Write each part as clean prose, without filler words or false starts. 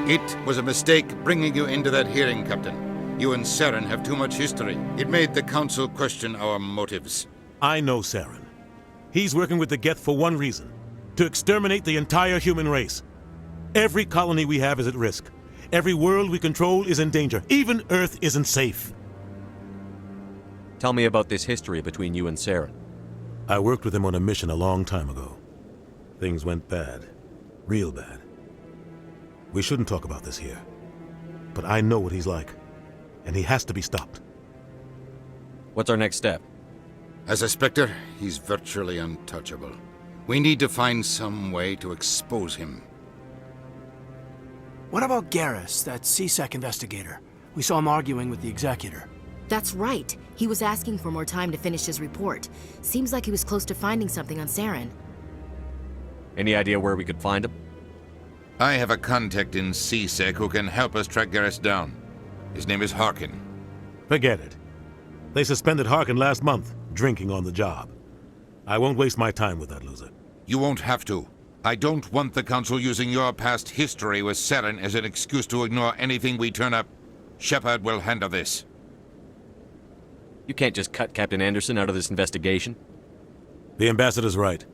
It was a mistake bringing you into that hearing, Captain. You and Saren have too much history. It made the Council question our motives. I know Saren. He's working with the Geth for one reason: to exterminate the entire human race. Every colony we have is at risk. Every world we control is in danger. Even Earth isn't safe. Tell me about this history between you and Saren. I worked with him on a mission a long time ago. Things went bad. Real bad. We shouldn't talk about this here. But I know what he's like. And he has to be stopped. What's our next step? As a Spectre, he's virtually untouchable. We need to find some way to expose him. What about Garrus, that CSEC investigator? We saw him arguing with the Executor. That's right. He was asking for more time to finish his report. Seems like he was close to finding something on Saren. Any idea where we could find him? I have a contact in CSEC who can help us track Garrus down. His name is Harkin. Forget it. They suspended Harkin last month, drinking on the job. I won't waste my time with that loser. You won't have to. I don't want the Council using your past history with Saren as an excuse to ignore anything we turn up. Shepard will handle this. You can't just cut Captain Anderson out of this investigation. The Ambassador's right.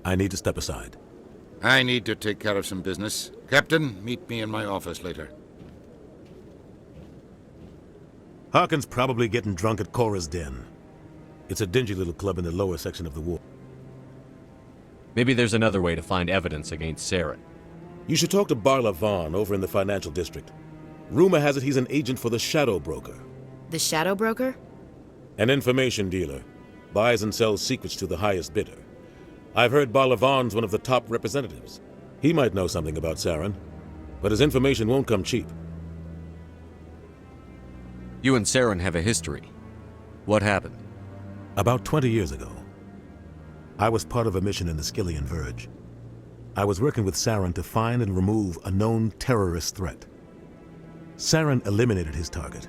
I need to step aside. I need to take care of some business. Captain, meet me in my office later. Harkin's probably getting drunk at Cora's Den. It's a dingy little club in the lower section of the wall. Maybe there's another way to find evidence against Saren. You should talk to Barla Vaughn over in the financial district. Rumor has it he's an agent for the Shadow Broker. The Shadow Broker? An information dealer. Buys and sells secrets to the highest bidder. I've heard Barla Vaughn's one of the top representatives. He might know something about Saren, but his information won't come cheap. You and Saren have a history. What happened? About 20 years ago, I was part of a mission in the Skillian Verge. I was working with Saren to find and remove a known terrorist threat. Saren eliminated his target,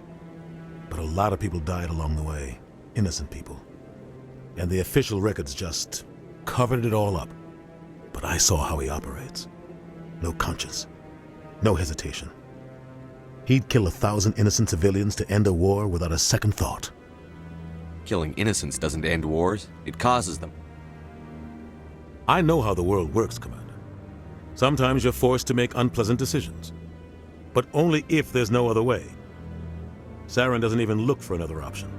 but a lot of people died along the way, innocent people. And the official records just covered it all up. But I saw how he operates. No conscience, no hesitation. He'd kill 1,000 innocent civilians to end a war without a second thought. Killing innocents doesn't end wars, it causes them. I know how the world works, Commander. Sometimes you're forced to make unpleasant decisions, but only if there's no other way. Saren doesn't even look for another option.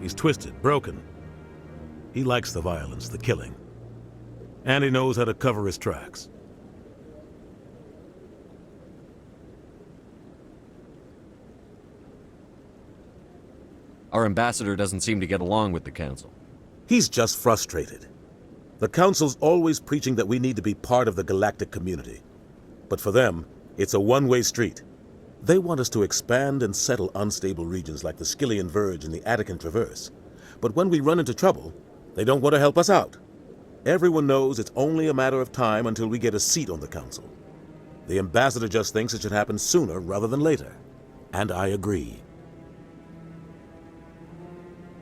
He's twisted, broken. He likes the violence, the killing, and he knows how to cover his tracks. Our ambassador doesn't seem to get along with the Council. He's just frustrated. The Council's always preaching that we need to be part of the galactic community. But for them, it's a one-way street. They want us to expand and settle unstable regions like the Skillian Verge and the Attican Traverse. But when we run into trouble, they don't want to help us out. Everyone knows it's only a matter of time until we get a seat on the Council. The ambassador just thinks it should happen sooner rather than later. And I agree.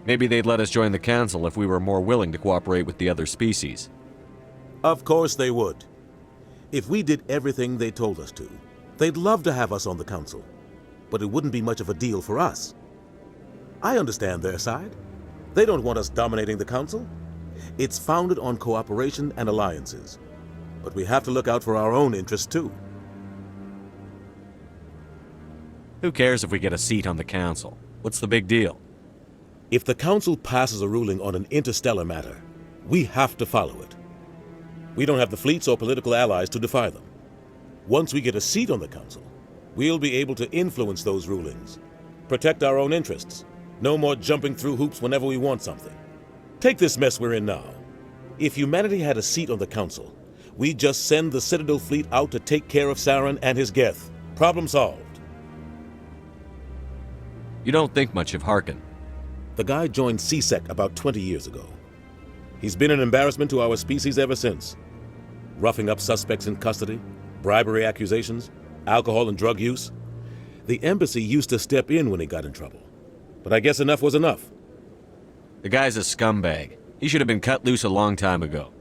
Maybe they'd let us join the Council if we were more willing to cooperate with the other species. Of course they would. If we did everything they told us to, they'd love to have us on the Council. But it wouldn't be much of a deal for us. I understand their side. They don't want us dominating the Council. It's founded on cooperation and alliances. But we have to look out for our own interests too. Who cares if we get a seat on the Council? What's the big deal? If the Council passes a ruling on an interstellar matter, we have to follow it. We don't have the fleets or political allies to defy them. Once we get a seat on the Council, we'll be able to influence those rulings, protect our own interests. No more jumping through hoops whenever we want something. Take this mess we're in now. If humanity had a seat on the Council, we'd just send the Citadel fleet out to take care of Saren and his Geth. Problem solved. You don't think much of Harkin. The guy joined CSEC about 20 years ago. He's been an embarrassment to our species ever since. Roughing up suspects in custody, bribery accusations, alcohol and drug use. The embassy used to step in when he got in trouble. But I guess enough was enough. The guy's a scumbag. He should have been cut loose a long time ago.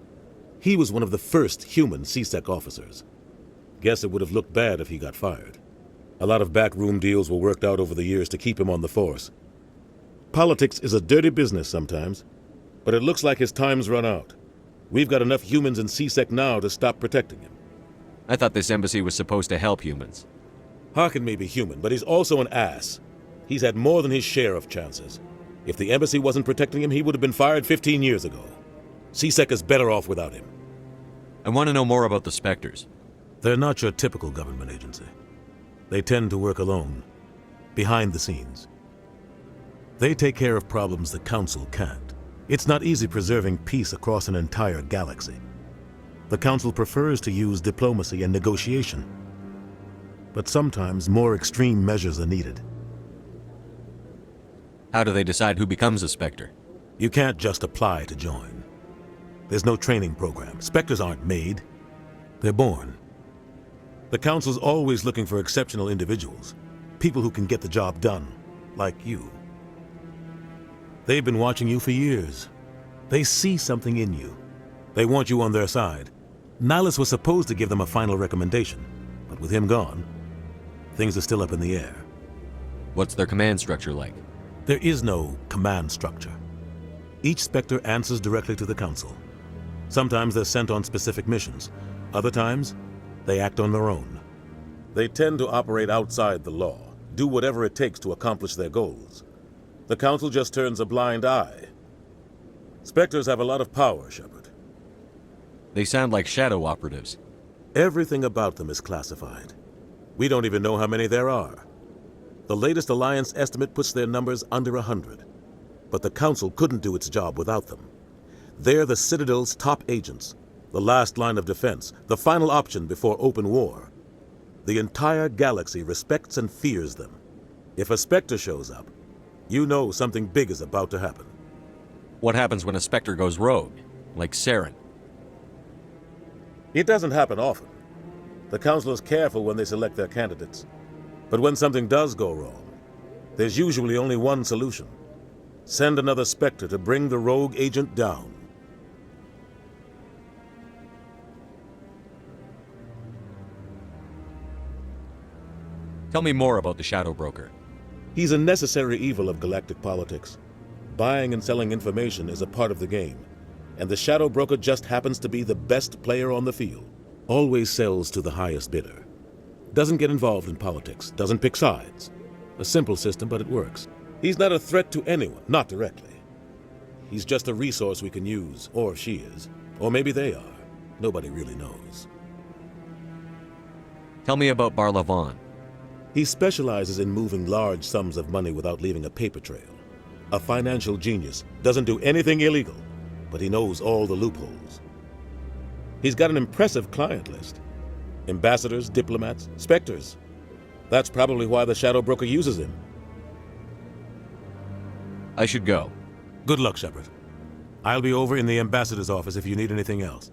He was one of the first human CSEC officers. Guess it would have looked bad if he got fired. A lot of backroom deals were worked out over the years to keep him on the force. Politics is a dirty business sometimes, but it looks like his time's run out. We've got enough humans in CSEC now to stop protecting him. I thought this embassy was supposed to help humans. Harkin may be human, but he's also an ass. He's had more than his share of chances. If the embassy wasn't protecting him, he would have been fired 15 years ago. CSEC is better off without him. I want to know more about the Spectres. They're not your typical government agency. They tend to work alone, behind the scenes. They take care of problems the Council can't. It's not easy preserving peace across an entire galaxy. The Council prefers to use diplomacy and negotiation. But sometimes more extreme measures are needed. How do they decide who becomes a Spectre? You can't just apply to join. There's no training program. Spectres aren't made. They're born. The Council's always looking for exceptional individuals. People who can get the job done, like you. They've been watching you for years. They see something in you. They want you on their side. Nihilus was supposed to give them a final recommendation, but with him gone, things are still up in the air. What's their command structure like? There is no command structure. Each Spectre answers directly to the Council. Sometimes they're sent on specific missions. Other times, they act on their own. They tend to operate outside the law, do whatever it takes to accomplish their goals. The Council just turns a blind eye. Spectres have a lot of power, Shepard. They sound like shadow operatives. Everything about them is classified. We don't even know how many there are. The latest Alliance estimate puts their numbers under 100. But the Council couldn't do its job without them. They're the Citadel's top agents, the last line of defense, the final option before open war. The entire galaxy respects and fears them. If a Spectre shows up, you know something big is about to happen. What happens when a Spectre goes rogue, like Saren? It doesn't happen often. The Council is careful when they select their candidates. But when something does go wrong, there's usually only one solution. Send another Spectre to bring the rogue agent down. Tell me more about the Shadow Broker. He's a necessary evil of galactic politics. Buying and selling information is a part of the game, and the Shadow Broker just happens to be the best player on the field. Always sells to the highest bidder. Doesn't get involved in politics, doesn't pick sides. A simple system, but it works. He's not a threat to anyone, not directly. He's just a resource we can use, or she is. Or maybe they are. Nobody really knows. Tell me about Barlavon. He specializes in moving large sums of money without leaving a paper trail. A financial genius, doesn't do anything illegal, but he knows all the loopholes. He's got an impressive client list. Ambassadors, diplomats, Spectres. That's probably why the Shadow Broker uses him. I should go. Good luck, Shepard. I'll be over in the ambassador's office if you need anything else.